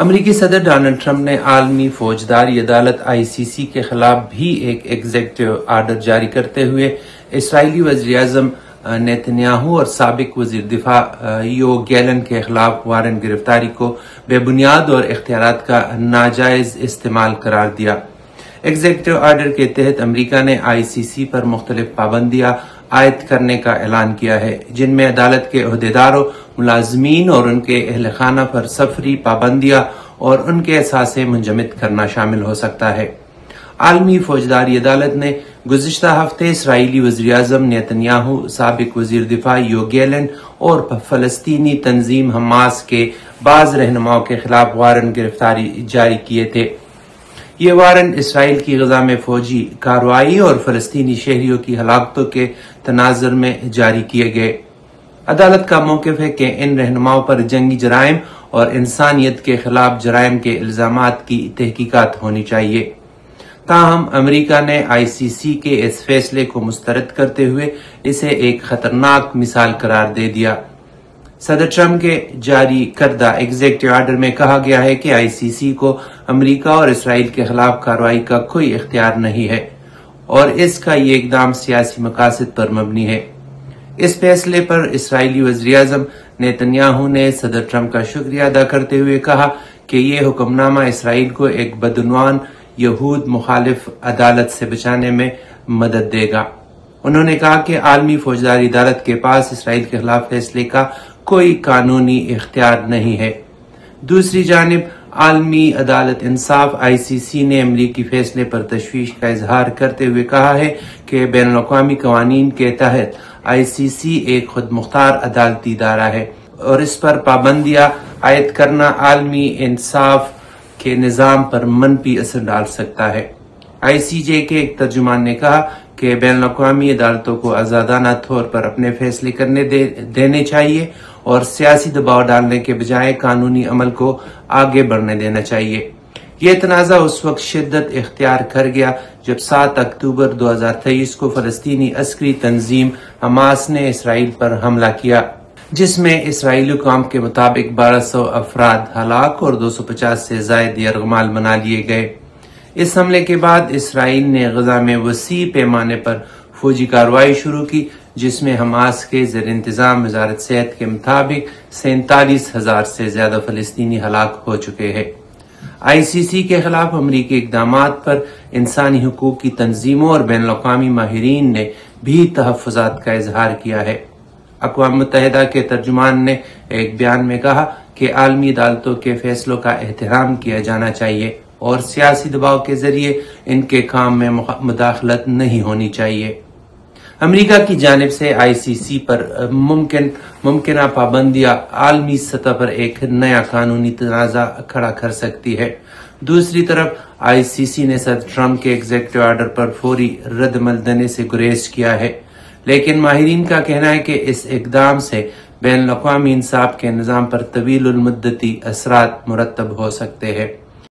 امریکی صدر Donald Trump نے عالمی فوجداری عدالت ICC کے خلاف بھی ایک ایگزیکٹو آرڈر جاری کرتے ہوئے اسرائیلی وزیر اعظم نیتنیاہو اور سابق وزیر دفاع یو گیلن کے خلاف وارنٹ گرفتاری کو بے بنیاد اور اختیارات کا ناجائز استعمال قرار دیا۔ ایگزیکٹو آرڈر کے تحت امریکہ نے ICC پر مختلف پابندیاں عائد کرنے کا اعلان کیا ہے، جن میں عدالت کے عہدیداروں، ملازمین اور ان کے اہل خانہ پر سفری پابندیاں اور ان کے اثاثے منجمد کرنا شامل ہو سکتا ہے۔ عالمی فوجداری عدالت نے گزشتہ ہفتے اسرائیلی وزیر اعظم نیتنیاہو، سابق وزیر دفاع یو گیلن اور فلسطینی تنظیم حماس کے بعض رہنماؤں کے خلاف وارنٹ گرفتاری جاری کیے تھے۔ یہ وارنٹ اسرائیل کی غزہ میں فوجی کارروائی اور فلسطینی شہریوں کی ہلاکتوں کے تناظر میں جاری کیے گئے۔ عدالت کا موقف ہے کہ ان رہنماؤں پر جنگی جرائم اور انسانیت کے خلاف جرائم کے الزامات کی تحقیقات ہونی چاہیے۔ تاہم امریکہ نے ICC کے اس فیصلے کو مسترد کرتے ہوئے اسے ایک خطرناک مثال قرار دے دیا۔ صدر ٹرمپ کے جاری کردہ ایگزیکٹو آرڈر میں کہا گیا ہے کہ ICC کو امریکہ اور اسرائیل کے خلاف کارروائی کا کوئی اختیار نہیں ہے اور اس کا یہ اقدام سیاسی مقاصد پر مبنی ہے۔ اس فیصلے پر اسرائیلی وزیر اعظم نیتنیاہو نے صدر ٹرمپ کا شکریہ ادا کرتے ہوئے کہا کہ یہ حکم نامہ اسرائیل کو ایک بدعنوان یہود مخالف عدالت سے بچانے میں مدد دے گا۔ انہوں نے کہا کہ عالمی فوجداری عدالت کے پاس اسرائیل کے خلاف فیصلے کا کوئی قانونی اختیار نہیں ہے۔ دوسری جانب عالمی عدالت انصاف ICC نے امریکی فیصلے پر تشویش کا اظہار کرتے ہوئے کہا ہے کہ بین الاقوامی قوانین کے تحت ICC ایک خود مختار عدالتی ادارہ ہے اور اس پر پابندیاں عائد کرنا عالمی انصاف کے نظام پر منفی اثر ڈال سکتا ہے۔ ICJ کے ایک ترجمان نے کہا کہ بین الاقوامی عدالتوں کو آزادانہ طور پر اپنے فیصلے کرنے دینے چاہیے اور سیاسی دباؤ ڈالنے کے بجائے قانونی عمل کو آگے بڑھنے دینا چاہیے۔ یہ تنازع اس وقت شدت اختیار کر گیا جب 7 اکتوبر 2023 کو فلسطینی عسکری تنظیم حماس نے اسرائیل پر حملہ کیا، جس میں اسرائیلی حکام کے مطابق 1200 افراد ہلاک اور 250 سے زائد یرغمال بنا لیے گئے۔ اس حملے کے بعد اسرائیل نے غزہ میں وسیع پیمانے پر فوجی کارروائی شروع کی، جس میں حماس کے زیر انتظام وزارت صحت کے مطابق 47,000 سے زیادہ فلسطینی ہلاک ہو چکے ہیں۔ ICC کے خلاف امریکی اقدامات پر انسانی حقوق کی تنظیموں اور بین الاقوامی ماہرین نے بھی تحفظات کا اظہار کیا ہے۔ اقوام متحدہ کے ترجمان نے ایک بیان میں کہا کہ عالمی عدالتوں کے فیصلوں کا احترام کیا جانا چاہیے اور سیاسی دباؤ کے ذریعے ان کے کام میں مداخلت نہیں ہونی چاہیے۔ امریکہ کی جانب سے ICC پر ممکنہ پابندیاں عالمی سطح پر ایک نیا قانونی تنازع کھڑا کر سکتی ہے۔ دوسری طرف ICC نے صدر ٹرمپ کے ایگزیکٹو آرڈر پر فوری رد عمل دینے سے گریز کیا ہے، لیکن ماہرین کا کہنا ہے کہ اس اقدام سے بین الاقوامی انصاف کے نظام پر طویل المدتی اثرات مرتب ہو سکتے ہیں۔